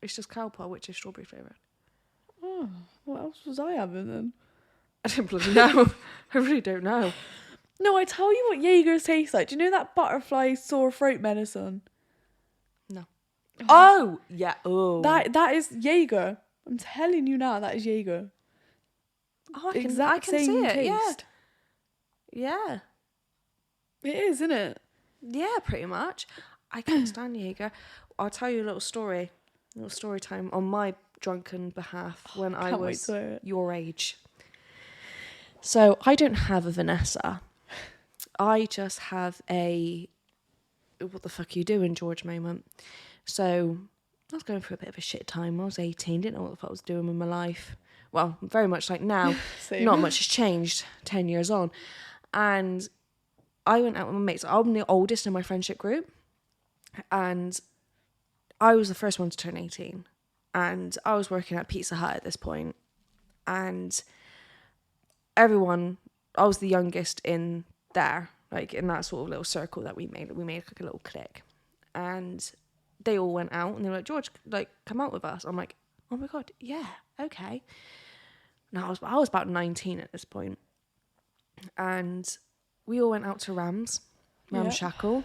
It's just Calpol, which is strawberry flavoured. Oh, what else was I having then? I don't bloody know. I really don't know. No, I tell you what Jaegers taste like. Do you know that butterfly sore throat medicine? No. Oh! Yeah. Oh. That is Jaeger. I'm telling you now, that is Jaeger. Oh, I Exact can same see it. taste. Yeah. It is, isn't it? Yeah, pretty much. I can't stand Jaeger. I'll tell you a little story. A little story time on my drunken behalf when I Can't wait was to hear it. your age. So I don't have a Vanessa. I just have a what the fuck are you doing, George moment. So I was going through a bit of a shit time. I was 18, didn't know what the fuck I was doing with my life. Well, very much like now. Same. Not much has changed 10 years on. And I went out with my mates. I'm the oldest in my friendship group. And I was the first one to turn 18. And I was working at Pizza Hut at this point. And everyone, I was the youngest in there, like in that sort of little circle that we made. We made like a little clique. And they all went out and they were like, George, like, come out with us. I'm like, oh my God, yeah, okay. Now I was about 19 at this point. And we all went out to Rams Shackle.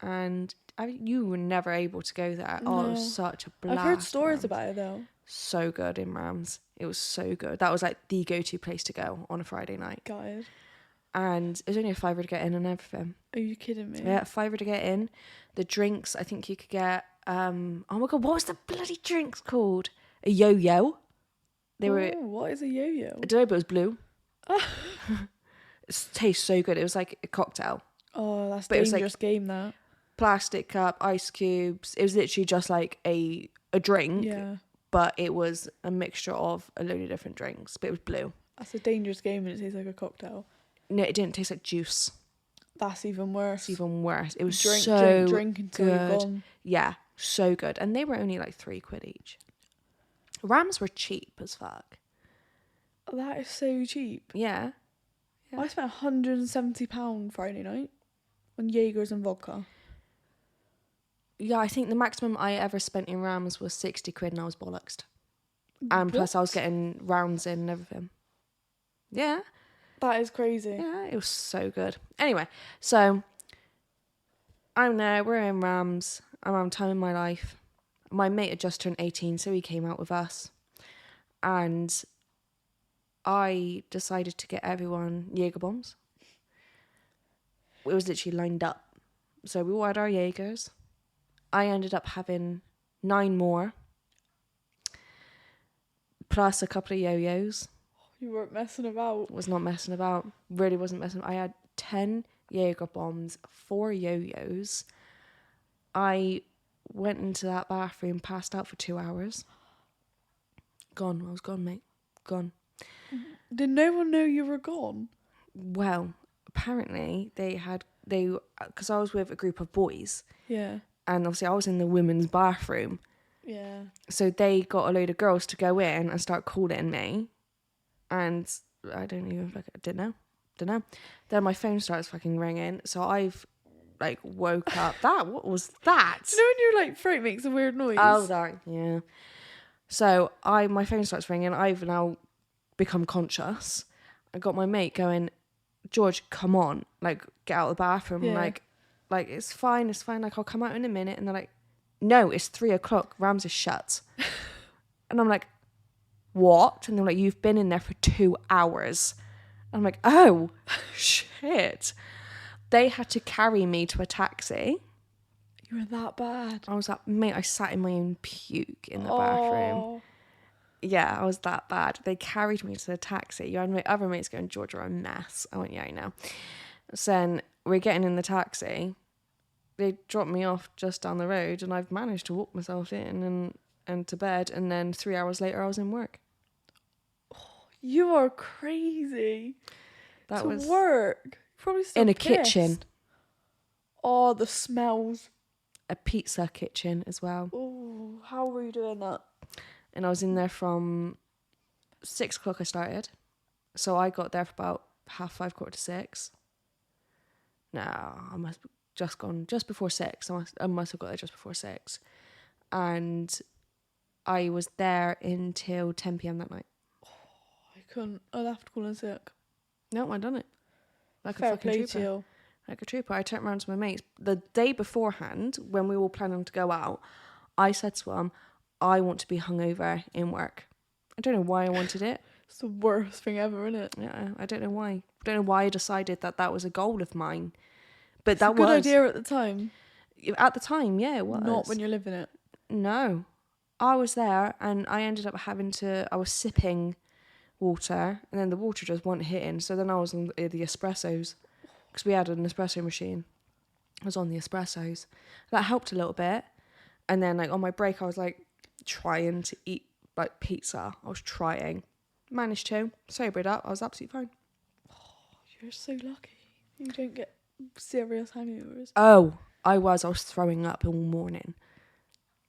And you were never able to go there. Oh, it was such a blast. I've heard stories Rams. about it though. So good in Rams. It was so good. That was like the go-to place to go on a Friday night. God. And it was only a £5 to get in and everything. Are you kidding me? Yeah, £5 to get in. The drinks, I think you could get, oh my God, what was the bloody drinks called? A yo-yo. They were, What is a yo-yo? I don't know, but it was blue. It tastes so good. It was like a cocktail. Oh, that's But it was dangerous game, that. Plastic cup, ice cubes. It was literally just like a drink. Yeah. But it was a mixture of a load of different drinks. But it was blue. That's a dangerous game and it tastes like a cocktail. No, it didn't taste like juice. That's even worse. It's even worse. It was drink until you're good. gone. Yeah, so good. And they were only like £3 each. Rams were cheap as fuck. That is so cheap. Yeah. I spent £170 Friday night on Jaegers and vodka. Yeah, I think the maximum I ever spent in Rams was £60 and I was bollocksed. And plus I was getting rounds in and everything. Yeah. That is crazy. Yeah, it was so good. Anyway, so I'm there, we're in Rams. I'm having time in my life. My mate had just turned 18, so he came out with us. And I decided to get everyone Jaeger bombs. It was literally lined up. So we all had our Jaegers. I ended up having 9 more. Plus a couple of yo-yos. You weren't messing about. Was not messing about. Really wasn't messing about. I had 10 Jaeger bombs, 4 yo-yos. I went into that bathroom, passed out for 2 hours. Gone. I was gone, mate. Gone. Did no one know you were gone? Well, apparently because I was with a group of boys. Yeah. And obviously I was in the women's bathroom. Yeah. So they got a load of girls to go in and start calling me. And I didn't know. Then my phone starts fucking ringing. So I've like woke up. What was that? Do you know when your like throat makes a weird noise? Oh, that, yeah. So my phone starts ringing. I've now become conscious. I got my mate going, George, come on, like get out of the bathroom. Yeah. Like it's fine. Like I'll come out in a minute. And they're like, no, it's 3:00. Rams is shut. And I'm like, what? And they're like, you've been in there for 2 hours. I'm like, oh, shit. They had to carry me to a taxi. You were that bad. I was like, mate, I sat in my own puke in the bathroom. Yeah, I was that bad. They carried me to the taxi. You had my other mates going, George, you're a mess. I went, yeah, I know. So then we're getting in the taxi. They dropped me off just down the road, and I've managed to walk myself in and to bed. And then 3 hours later, I was in work. You are crazy. That to was work. Probably still in a pissed. kitchen. Oh, the smells. A pizza kitchen as well. Oh, how were you doing that? And I was in there from 6:00 I started. So I got there for about 5:30, 5:45. No, I must have just gone just before 6. I must have got there just before 6. And I was there until 10 p.m. that night. I couldn't. I'd have to call in sick. No, I done it. Like Fair a fucking play trooper. to you. Like a trooper. I turned around to my mates. The day beforehand, when we were planning to go out, I said to them, I want to be hungover in work. I don't know why I wanted it. It's the worst thing ever, isn't it? Yeah, I don't know why. I don't know why I decided that was a goal of mine. But It's that a good was idea at the time. at the time, yeah, it was. Not when you're living it. No. I was there and I ended up I was sipping water and then the water just wasn't hitting. So then I was on the espressos because we had an espresso machine. I was on the espressos. That helped a little bit. And then like on my break, I was like trying to eat like pizza. I was trying. Managed to. Sobered up. I was absolutely fine. Oh, you're so lucky. You don't get serious hangovers. Oh, I was throwing up all morning.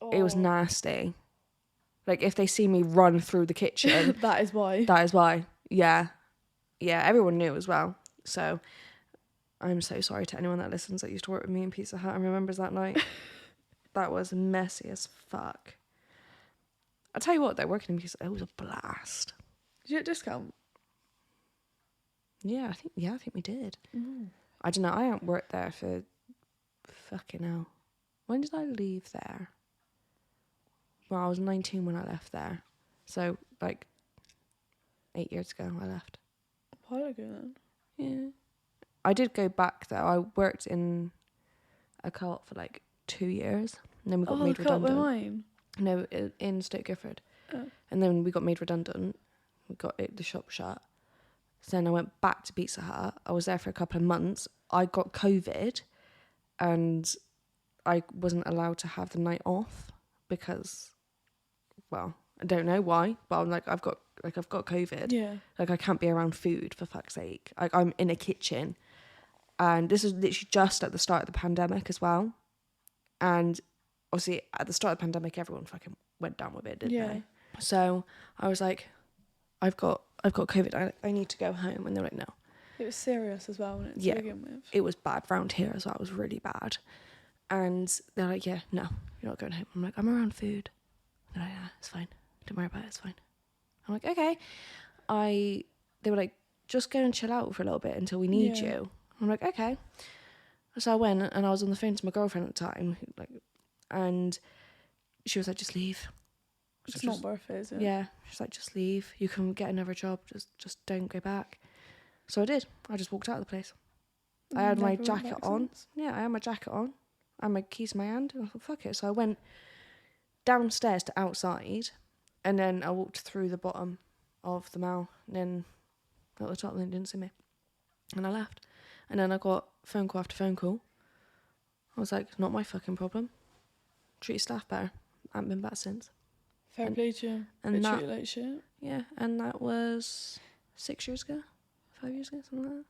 Oh. It was nasty. Like, if they see me run through the kitchen... That is why. That is why. Yeah. Yeah, everyone knew as well. So, I'm so sorry to anyone that listens that used to work with me in Pizza Hut and remembers that night. That was messy as fuck. I'll tell you what, though, working in Pizza Hut, it was a blast. Did you get a discount? Yeah, I think we did. Mm. I don't know, I haven't worked there for... Fucking hell. When did I leave there? Well, I was 19 when I left there. So, like, 8 years ago I left. A while ago then. Yeah. I did go back, though. I worked in a co-op for, like, 2 years. And then we got made the co-op redundant. with mine. No, in Stoke Gifford. Oh. And then we got made redundant. We got the shop shut. So then I went back to Pizza Hut. I was there for a couple of months. I got COVID. And I wasn't allowed to have the night off because... Well, I don't know why, but I'm like, I've got COVID. Yeah. Like, I can't be around food, for fuck's sake. Like, I'm in a kitchen. And this is literally just at the start of the pandemic as well. And obviously, at the start of the pandemic, everyone fucking went down with it, didn't they? So I was like, I've got COVID. I need to go home. And they're like, no. It was serious as well, wasn't it, Yeah. to begin with? It was bad round here as well. It was really bad. And they're like, yeah, no, you're not going home. I'm like, I'm around food. They're like, yeah, it's fine. Don't worry about it, it's fine. I'm like, okay. They were like, just go and chill out for a little bit until we need you. I'm like, okay. So I went and I was on the phone to my girlfriend at the time, like, and she was like, just leave. It's not worth it, is it? Yeah. She's like, just leave. You can get another job. Just don't go back. So I did. I just walked out of the place. I had my jacket on. Yeah, I had my jacket on. I had my keys in my hand. And I thought, fuck it. So I went downstairs to outside, and then I walked through the bottom of the mall, and then at the top, and they didn't see me, and I left. And then I got phone call after phone call. I was like, not my fucking problem. Treat your staff better. I haven't been back since. Fair play to you. And Treat you like shit. Yeah, and that was 6 years ago, 5 years ago, something like that.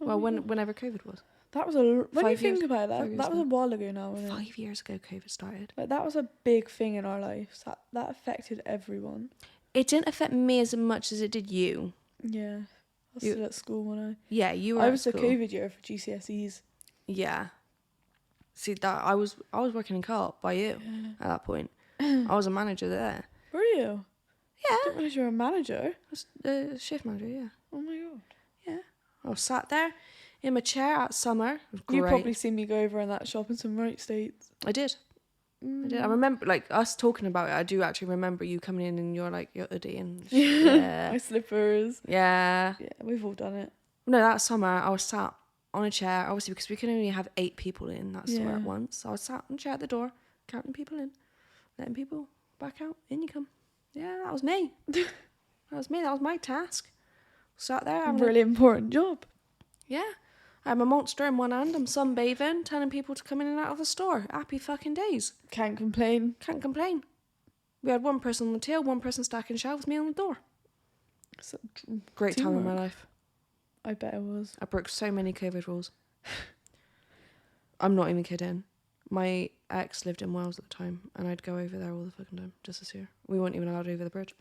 Oh, Well, whenever COVID was. that was when you 5 think years- about 5 that, years that was ago. a while ago now, wasn't it? 5 years ago, COVID started. Like, that was a big thing in our lives. That affected everyone. It didn't affect me as much as it did you. Yeah. I was You- still at school when Yeah, you were I at was the school. COVID year for GCSEs. Yeah. See that I was working in Co-op by you at that point. I was a manager there. Were you? Yeah. I didn't realise you were a manager. I was the shift manager, yeah. Oh my god. Yeah. I was sat there in my chair at summer. It was great. You probably seen me go over in that shop in some right states. I did. I remember, like, us talking about it. I do actually remember you coming in your hoodie and My slippers. Yeah. Yeah, we've all done it. No, that summer I was sat on a chair, obviously because we could only have 8 people in that store at once. So I was sat on a chair at the door, counting people in, letting people back out. In you come. Yeah, that was me. That was my task. Sat there. A really important job. Yeah. I have a monster in one hand. I'm sunbathing, telling people to come in and out of the store. Happy fucking days. Can't complain. Can't complain. We had one person on the till, one person stacking shelves, me on the door. Great time in my life. I bet it was. I broke so many COVID rules. I'm not even kidding. My ex lived in Wales at the time, and I'd go over there all the fucking time just to see her. We weren't even allowed over the bridge.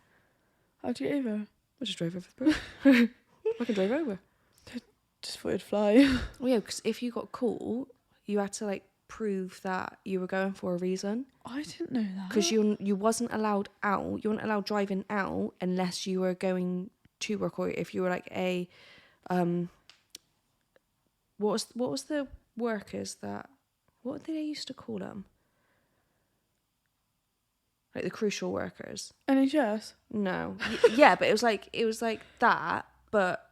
How'd you get over? I just drove over the bridge. Fucking drove over. Just thought it'd fly. Oh yeah, because if you got caught, you had to like prove that you were going for a reason. I didn't know that. Because you wasn't allowed out. You weren't allowed driving out unless you were going to work, or if you were like a what was the workers that, what did they used to call them? Like the crucial workers. NHS? No. Yeah, but it was like that, but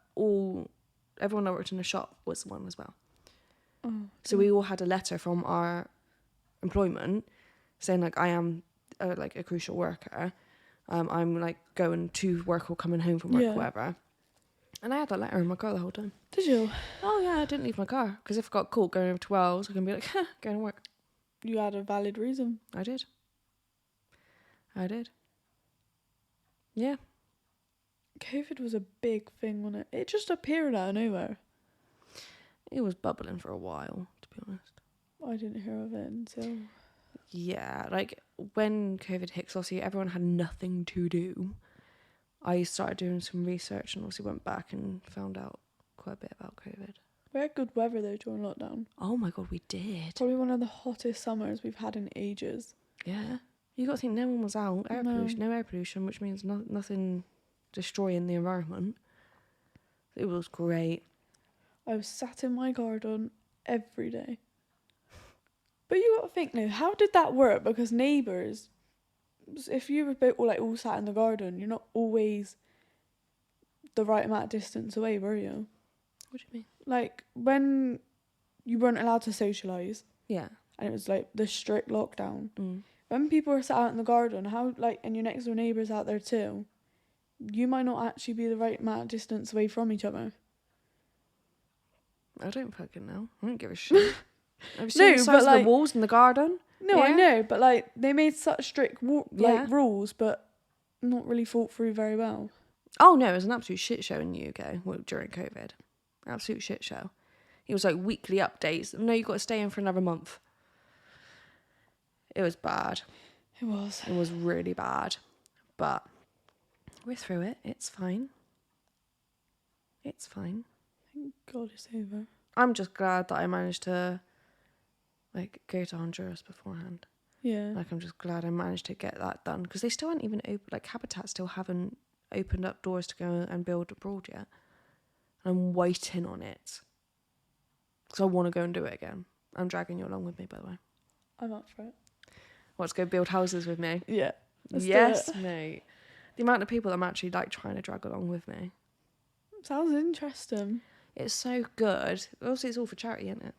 everyone that worked in the shop was one as well. Oh, okay. So we all had a letter from our employment saying like, I am like a crucial worker. I'm like going to work or coming home from work, whatever. And I had that letter in my car the whole time. Did you? Oh yeah, I didn't leave my car because if I got caught going over to Wales, I can be like, going to work. You had a valid reason. I did. Yeah. COVID was a big thing, wasn't it? It just appeared out of nowhere. It was bubbling for a while, to be honest. I didn't hear of it until... Yeah, like when COVID hit, obviously everyone had nothing to do. I started doing some research and obviously went back and found out quite a bit about COVID. We had good weather though during lockdown. Oh my god, we did. Probably one of the hottest summers we've had in ages. Yeah. You got to think no one was out. No air pollution, which means nothing destroying the environment. It was great. I was sat in my garden every day. But you got to think now, how did that work? Because neighbours, if you were all sat in the garden, you're not always the right amount of distance away, were you? What do you mean? Like when you weren't allowed to socialise. Yeah. And it was like the strict lockdown. When people were sat out in the garden, and your next door neighbours out there too, you might not actually be the right amount of distance away from each other. I don't fucking know. I don't give a shit. Have you seen the size of the walls in the garden? No, yeah. I know, but like they made such strict rules, but not really thought through very well. Oh no, it was an absolute shit show in the UK during COVID. Absolute shit show. It was like weekly updates. No, you've got to stay in for another month. It was bad. It was. It was really bad. But we're through it. It's fine. It's fine. Thank God it's over. I'm just glad that I managed to like go to Honduras beforehand. Yeah. Like I'm just glad I managed to get that done because they still haven't even Habitat still haven't opened up doors to go and build abroad yet. I'm waiting on it because I want to go and do it again. I'm dragging you along with me, by the way. I'm up for it. Want to go build houses with me? Yeah. Yes, mate. The amount of people I'm actually like trying to drag along with me. Sounds interesting. It's so good. Also, it's all for charity, isn't it?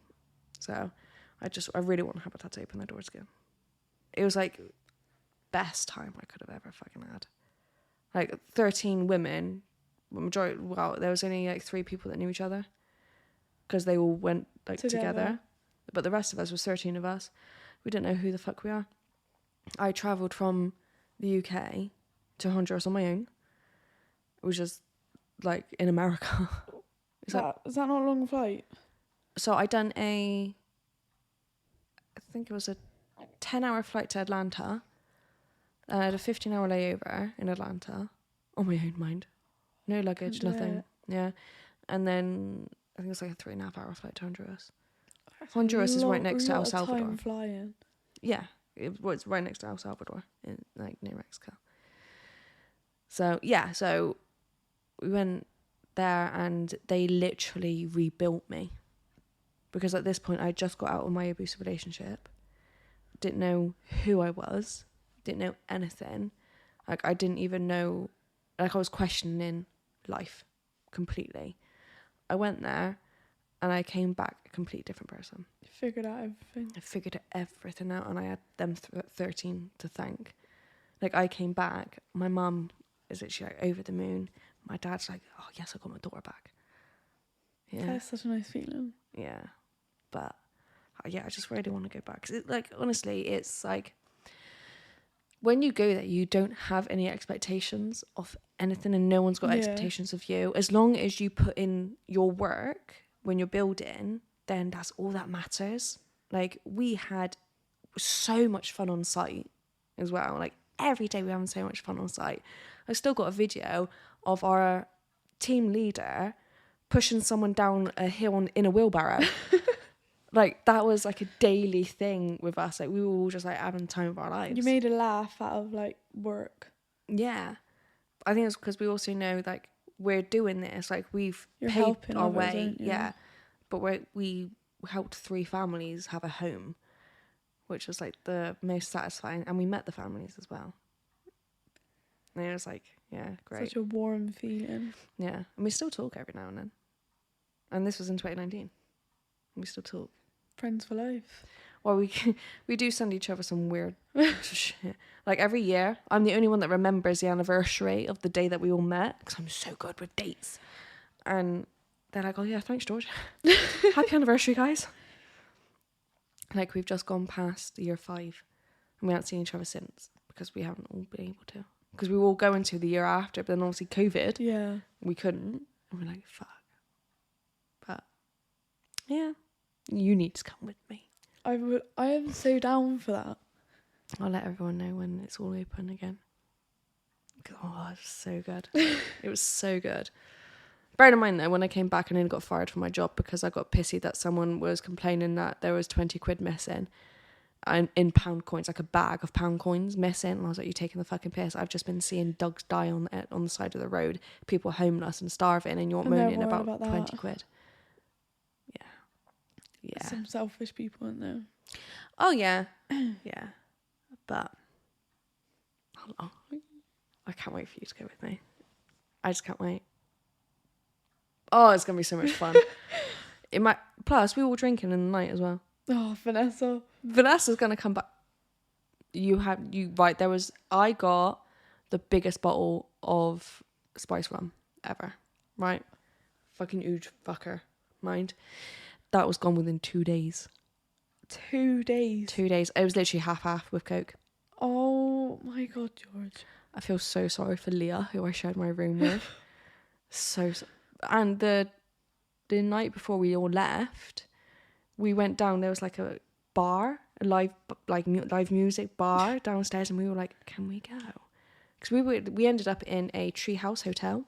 So, I really want Habitat to open their doors again. It was like best time I could have ever fucking had. Like 13 women. There was only like 3 people that knew each other because they all went like together. But the rest of us was 13 of us. We didn't know who the fuck we are. I travelled from the UK to Honduras on my own. It was just like in America. Is that not a long flight? So I done I think it was a 10-hour flight to Atlanta. I had a 15-hour layover in Atlanta on my own mind. No luggage, nothing. Yeah. And then I think it was like a 3.5-hour flight to Honduras. I Honduras is right next to El Salvador. Time flying. Yeah, it's right next to El Salvador, in like near Mexico. So yeah, so we went there and they literally rebuilt me, because at this point I just got out of my abusive relationship, didn't know who I was, didn't know anything. Like I didn't even know, like I was questioning life completely. I went there and I came back a completely different person. You figured out everything. I figured everything out, and I had them 13 to thank. Like I came back, my mum is literally like over the moon. My dad's like, oh yes, I got my daughter back. Yeah. That's such a nice feeling. Yeah. But yeah, I just really want to go back. 'Cause like honestly, it's like when you go there, you don't have any expectations of anything, and no one's got expectations of you. As long as you put in your work when you're building, then that's all that matters. Like we had so much fun on site as well. Like every day we're having so much fun on site. I still got a video of our team leader pushing someone down a hill in a wheelbarrow. Like that was like a daily thing with us. Like we were all just like having the time of our lives. You made a laugh out of like work. Yeah. I think it's because we also know like we're doing this. Like we've You're paid helping our others, way. aren't you? Yeah. But we helped 3 families have a home, which was like the most satisfying. And we met the families as well. And it was like, yeah, great. Such a warm feeling. Yeah. And we still talk every now and then. And this was in 2019. We still talk. Friends for life. Well, we do send each other some weird shit. Like every year, I'm the only one that remembers the anniversary of the day that we all met, because I'm so good with dates. And they're like, oh yeah, thanks, George. Happy anniversary, guys. Like we've just gone past year 5 and we haven't seen each other since, because we haven't all been able to. Because we were all going to the year after, but then obviously COVID. Yeah. We couldn't. And we're like, fuck. But yeah, you need to come with me. I am so down for that. I'll let everyone know when it's all open again. Oh, it was so good. It was so good. Bear in mind though, when I came back, I nearly got fired from my job because I got pissy that someone was complaining that there was 20 quid missing and in pound coins, like a bag of pound coins missing. And I was like, you're taking the fucking piss. I've just been seeing dogs die on the side of the road, people homeless and starving, and you're And they're moaning worried about about 20 that. quid. Yeah. Some selfish people in there. Oh yeah. Yeah. But I can't wait for you to go with me. I just can't wait. Oh, it's gonna be so much fun. Plus we were all drinking in the night as well. Oh, Vanessa. Vanessa's gonna come back. I got the biggest bottle of spice rum ever. Right? Fucking huge fucker. Mind. That was gone within 2 days. 2 days. 2 days. It was literally half with Coke. Oh my God, George. I feel so sorry for Leah, who I shared my room with. And the night before we all left, we went down. There was like a bar, a live music bar downstairs, and we were like, "Can we go?" Because we ended up in a treehouse hotel.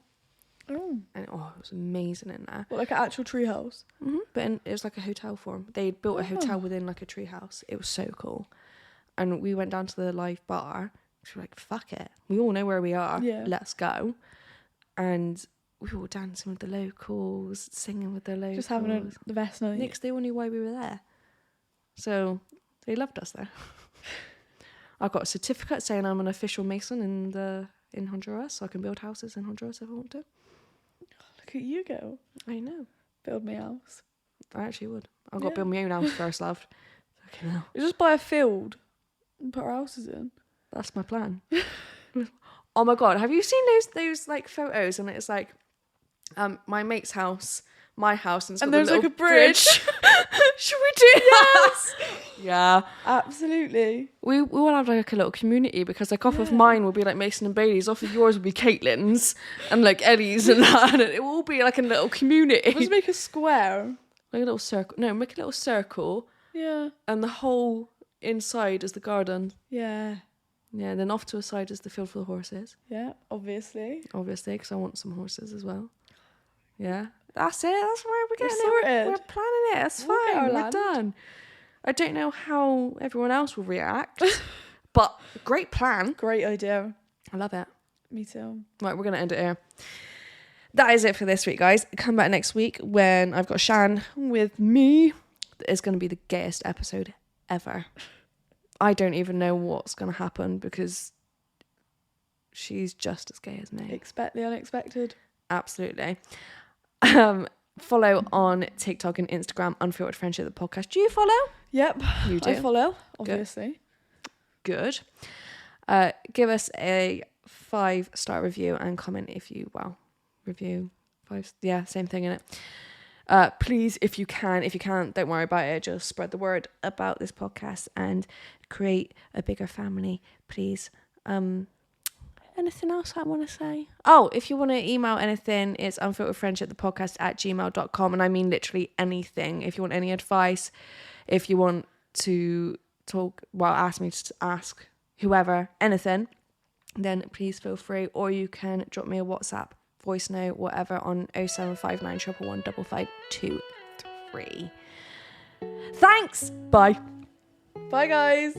Oh. And it was amazing in there. What, like an actual treehouse? Mm-hmm. But it was like a hotel form. They built a hotel within like a treehouse. It was so cool. And we went down to the live bar. We were like, fuck it. We all know where we are. Yeah. Let's go. And we were all dancing with the locals, singing with the locals. Just having the best night. Next, they all knew why we were there. So they loved us there. I've got a certificate saying I'm an official mason in Honduras, so I can build houses in Honduras if I want to. Look at you go. I know. Build me a house. I actually would. I've got to build my own house first, love. Fucking hell. You just buy a field and put our houses in. That's my plan. Oh my God, have you seen those like photos? And it's like my mate's house, my house, and it's got there's like a bridge. Should we do that? Yeah. Absolutely. We will have like a little community, because like off of mine will be like Mason and Bailey's, off of yours will be Caitlin's and like Eddie's and that, and it will all be like a little community. Let's make a square. Like a little circle. No, make a little circle. Yeah. And the whole inside is the garden. Yeah. Yeah, then off to a side is the field for the horses. Yeah, obviously. Obviously, because I want some horses as well. Yeah. That's it. That's where we're getting sorted. it. We're planning it. It's We'll get fine. our We're land. done. I don't know how everyone else will react, but great plan. Great idea. I love it. Me too. Right, we're going to end it here. That is it for this week, guys. Come back next week when I've got Shan with me. It's going to be the gayest episode ever. I don't even know what's going to happen because she's just as gay as me. Expect the unexpected. Absolutely. Follow on TikTok and Instagram, Unfiltered Friendship, the podcast. Do you follow? Yep. You do? I follow, obviously. Good. Give us a 5-star review and comment if you, review 5. Yeah, same thing in it. Please, if you can. If you can't, don't worry about it. Just spread the word about this podcast and create a bigger family, please. Anything else I want to say? Oh, if you want to email anything, it's unfilteredfriendshipthepodcast@gmail.com. And I mean literally anything. If you want any advice, if you want to talk, ask me to ask whoever, anything, then please feel free. Or you can drop me a WhatsApp, voice note, whatever, on 0759 111 5523. Thanks. Bye. Bye, guys.